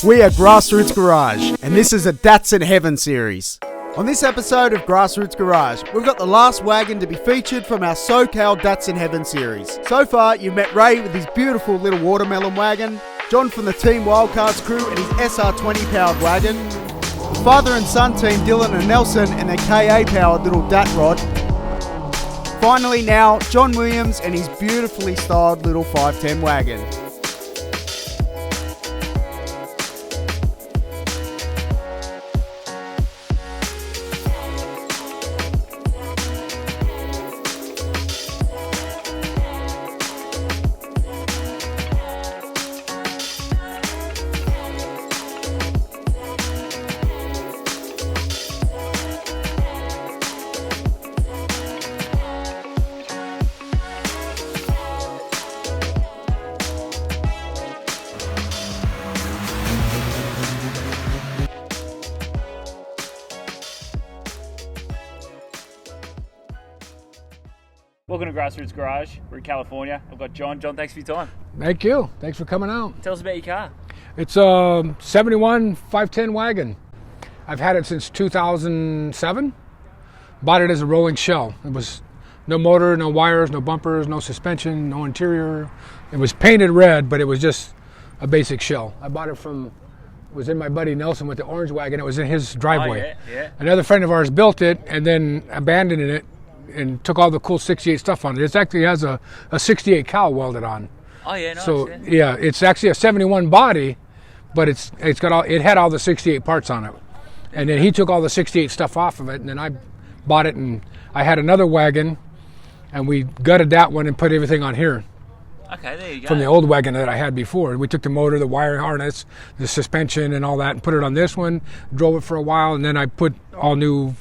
We are Grassroots Garage, and this is a Datsun Heaven series. On this episode of Grassroots Garage, we've got the last wagon to be featured from our SoCal Datsun Heaven series. So far, you've met Ray with his beautiful little watermelon wagon, John from the Team Wildcards crew and his SR20 powered wagon, the father and son team Dylan and Nelson and their KA powered little Dat Rod. Finally now, John Williams and his beautifully styled little 510 wagon. Welcome to Grassroots Garage. We're in California. I've got John. John, thanks for your time. Thank you. Thanks for coming out. Tell us about your car. It's a 71 510 wagon. I've had it since 2007. Bought it as a rolling shell. It was no motor, no wires, no bumpers, no suspension, no interior. It was painted red, but it was just a basic shell. I bought it from, it was in my buddy Nelson with the orange wagon. It was in his driveway. Oh, yeah. Another friend of ours built it and then abandoned it and took all the cool 68 stuff on it. It actually has a 68 cowl welded on. Oh yeah, nice. So yeah, it's actually a 71 body, but it had all the 68 parts on it. And then he took all the 68 stuff off of it, and then I bought it, and I had another wagon, and we gutted that one and put everything on here. Okay, there you go. From the old wagon that I had before. We took the motor, the wire harness, the suspension, and all that, and put it on this one, drove it for a while, and then I put all new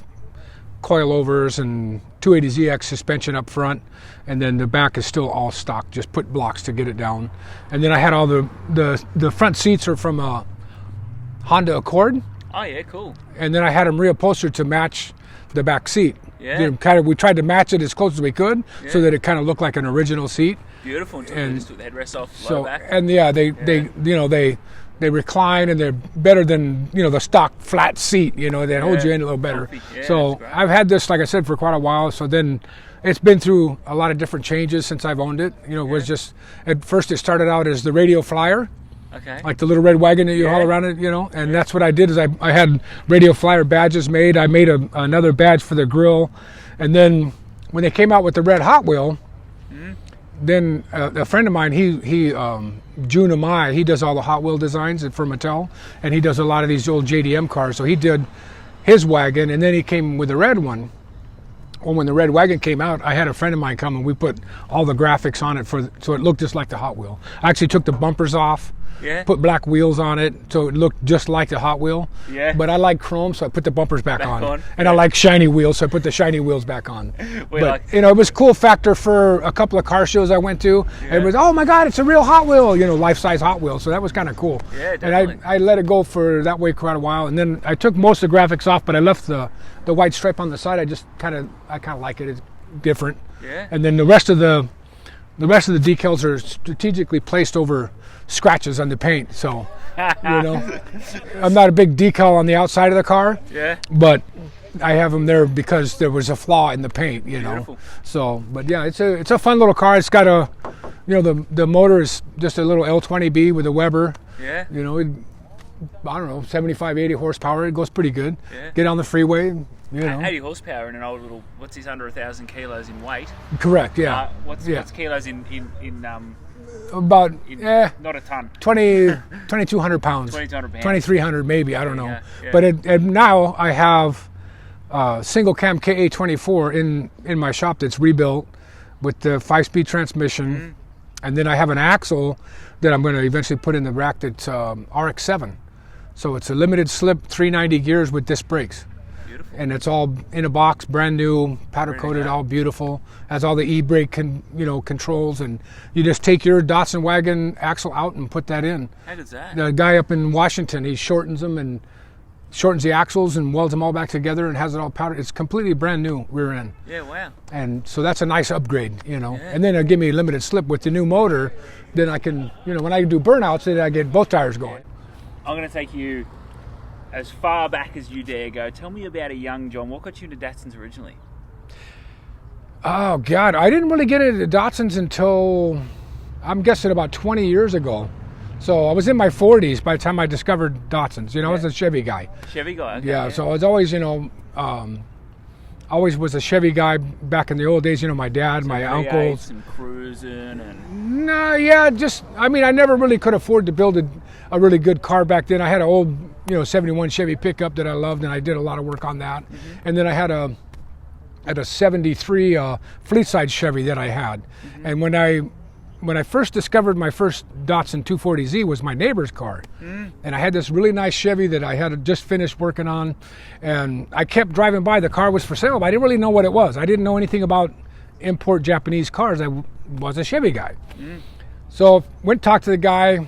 coilovers and 280ZX suspension up front, and then the back is still all stock, just put blocks to get it down. And then I had all the front seats are from a Honda Accord. Oh yeah, cool. And then I had them reupholstered to match the back seat. Yeah. We tried to match it as close as we could, so that it kind of looked like an original seat. Beautiful. And just took the headrest off, so back. And yeah, they recline, and they're better than the stock flat seat. They hold you in a little better. Yeah, so I've had this, like I said, for quite a while. So then it's been through a lot of different changes since I've owned it. It was just, at first it started out as the Radio Flyer. Okay. Like the little red wagon that you haul around it, and that's what I did. Is I had Radio Flyer badges made. I made another badge for the grill, and then when they came out with the red Hot Wheel. Then a friend of mine, he June Amai, he does all the Hot Wheel designs for Mattel, and he does a lot of these old JDM cars. So he did his wagon, and then he came with the red one. Well, when the red wagon came out, I had a friend of mine come, and we put all the graphics on it so it looked just like the Hot Wheel. I actually took the bumpers off. Yeah. Put black wheels on it so it looked just like the Hot Wheel. Yeah. But I like chrome, so I put the bumpers back on. And I like shiny wheels, so I put the shiny wheels back on. It was a cool factor for a couple of car shows I went to. Yeah. It was, oh my God, it's a real Hot Wheel, life-size Hot Wheel. So that was kind of cool. Yeah, definitely. And I let it go for that way quite a while. And then I took most of the graphics off, but I left the white stripe on the side. I kind of like it. It's different. Yeah. And then the rest of the decals are strategically placed over scratches on the paint, so I'm not a big decal on the outside of the car, but I have them there because there was a flaw in the paint, Beautiful. So, but yeah, it's a fun little car. It's got the motor is just a little L20B with a Weber. Yeah. I don't know, 75, 80 horsepower. It goes pretty good. Yeah. Get on the freeway. 80 horsepower in an old little. What's this, under 1,000 kilos in weight? Correct. Yeah. What's kilos in about not a ton. 2,200 pounds. 2,200 pounds. 2,300 maybe. I don't know. Yeah. But now I have single cam KA24 in my shop that's rebuilt with the 5-speed transmission, and then I have an axle that I'm going to eventually put in the rack that's RX-7. So it's a limited slip 390 gears with disc brakes. Beautiful. And it's all in a box, brand new, powder coated, all beautiful. Has all the e-brake controls, and you just take your Datsun wagon axle out and put that in. How good's that? The guy up in Washington, he shortens them and shortens the axles and welds them all back together and has it all powdered. It's completely brand new rear end. Yeah, wow. And so that's a nice upgrade, Yeah. And then it'll give me a limited slip with the new motor. Then I can, when I do burnouts, then I get both tires going. I'm going to take you as far back as you dare go. Tell me about a young John. What got you into Datsuns originally? Oh, God. I didn't really get into Datsuns until, I'm guessing, about 20 years ago. So I was in my 40s by the time I discovered Datsuns. I was a Chevy guy. Chevy guy? Okay, yeah, so I was always, always was a Chevy guy back in the old days. My dad, my uncles. And cruising and... No, yeah, I never really could afford to build a really good car back then. I had an old, 71 Chevy pickup that I loved, and I did a lot of work on that. Mm-hmm. And then I had a 73 fleet-side Chevy that I had. Mm-hmm. And when I first discovered my first Datsun 240Z was my neighbor's car. And I had this really nice Chevy that I had just finished working on, and I kept driving by. The car was for sale, but I didn't really know what it was. I didn't know anything about import Japanese cars. I was a Chevy guy. So went talked to the guy,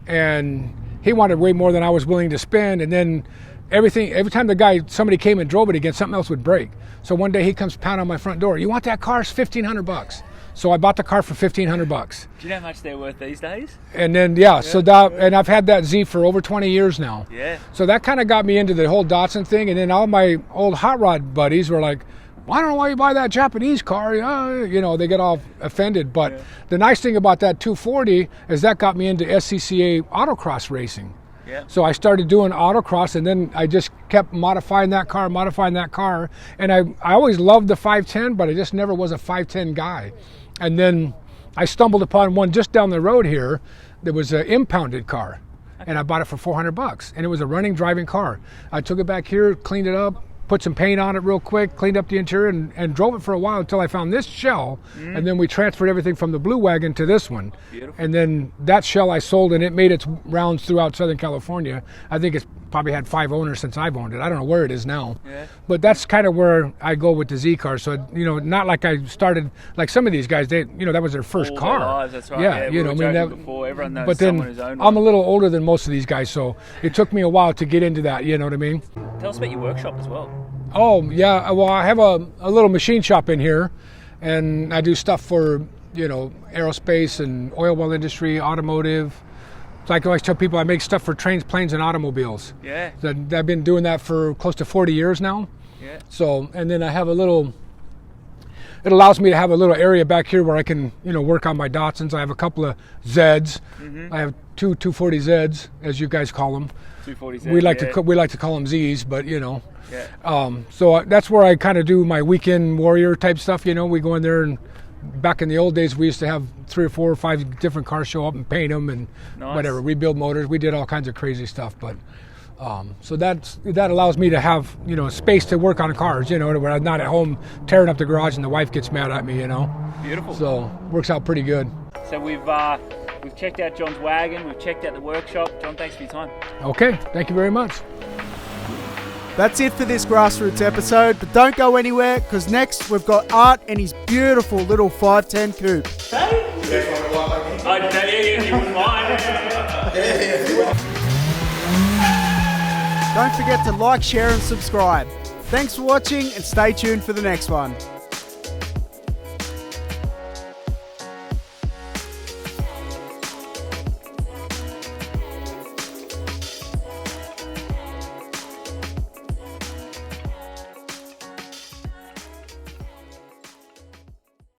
and he wanted way more than I was willing to spend, and then every time somebody came and drove it again, something else would break. So one day he comes pounding on my front door. "You want that car? It's $1,500. So I bought the car for $1,500. Do you know how much they're worth these days? And then and I've had that Z for over 20 years now. Yeah. So that kind of got me into the whole Datsun thing. And then all my old hot rod buddies were like, "Well, I don't know why you buy that Japanese car." They get all offended. But the nice thing about that 240 is that got me into SCCA autocross racing. Yeah. So I started doing autocross, and then I just kept modifying that car. And I always loved the 510, but I just never was a 510 guy. And then I stumbled upon one just down the road here that was an impounded car. And I bought it for $400. And it was a running, driving car. I took it back here, cleaned it up, put some paint on it real quick, cleaned up the interior, and drove it for a while until I found this shell. And then we transferred everything from the blue wagon to this one. Beautiful. And then that shell I sold, and it made its rounds throughout Southern California. I think it's probably had 5 owners since I've owned it. I don't know where it is now. Yeah. But that's kind of where I go with the Z car. So, not like I started, like some of these guys, that was their first All car. Their lives, that's right. Yeah, we were joking before. Everyone knows but then someone who's owned I'm one. a little older than most of these guys, so it took me a while to get into that, you know what I mean? Tell us about your workshop as well. Oh, yeah. Well, I have a little machine shop in here, and I do stuff for, aerospace and oil well industry, automotive. Like I always tell people, I make stuff for trains, planes, and automobiles. Yeah. I've been doing that for close to 40 years now. Yeah. So, and then I have it allows me to have a little area back here where I can, work on my Datsuns. I have a couple of Zeds. Mm-hmm. I have two 240Zs, as you guys call them. 240Z. We like to call them Zs, but Yeah. So that's where I kind of do my weekend warrior type stuff. We go in there, and back in the old days, we used to have 3 or 4 or 5 different cars show up and paint them and whatever, rebuild motors. We did all kinds of crazy stuff, but so that allows me to have space to work on cars. Where I'm not at home tearing up the garage and the wife gets mad at me. Beautiful. So works out pretty good. So we've checked out John's wagon. We've checked out the workshop. John, thanks for your time. Okay, thank you very much. That's it for this Grassroots episode, but don't go anywhere, because next we've got Art and his beautiful little 510 coupe. I'd tell you wouldn't mind. Don't forget to like, share and subscribe. Thanks for watching, and stay tuned for the next one.